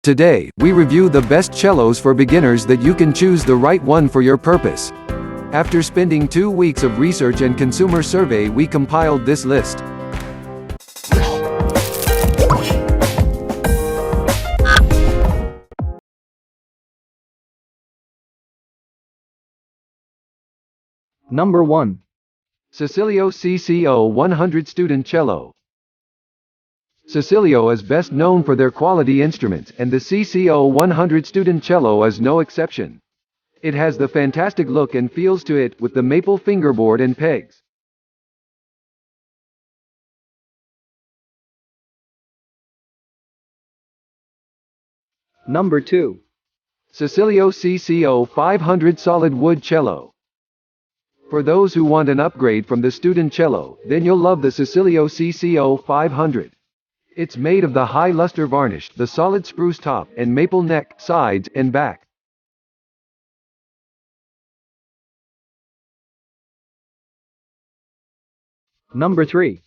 Today, we review the best cellos for beginners that you can choose the right one for your purpose. After spending 2 weeks of research and consumer survey, we compiled this list. Number 1. Cecilio CC100 Student Cello. Cecilio is best known for their quality instruments, and the CC100 Student Cello is no exception. It has the fantastic look and feels to it, with the maple fingerboard and pegs. Number 2. Cecilio CC500 Solid Wood Cello. For those who want an upgrade from the Student Cello, then you'll love the Cecilio CC500. It's made of the high luster varnish, the solid spruce top, and maple neck, sides, and back. Number 3.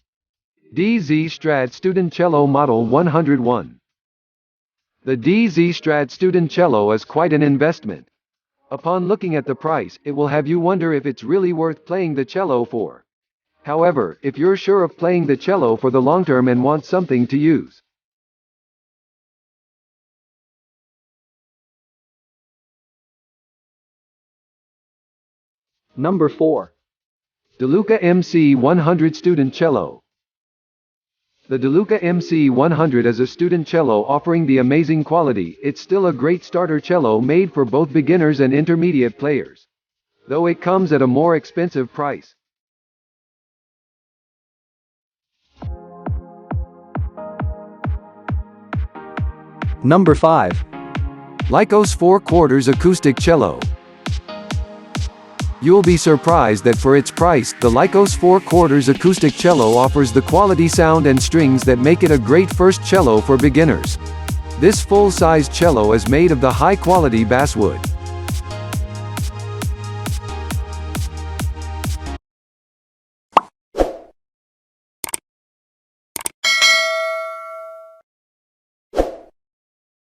DZ Strad Student Cello Model 101. The DZ Strad Student Cello is quite an investment. Upon looking at the price, it will have you wonder if it's really worth playing the cello for. However, if you're sure of playing the cello for the long term and want something to use. Number 4. Deluca MC100 Student Cello. The Deluca MC100 is a student cello offering the amazing quality. It's still a great starter cello made for both beginners and intermediate players, though it comes at a more expensive price. Number 5. Lycos 4/4 Acoustic Cello. You'll be surprised that for its price, the Lycos 4/4 Acoustic Cello offers the quality sound and strings that make it a great first cello for beginners. This full-size cello is made of the high-quality basswood.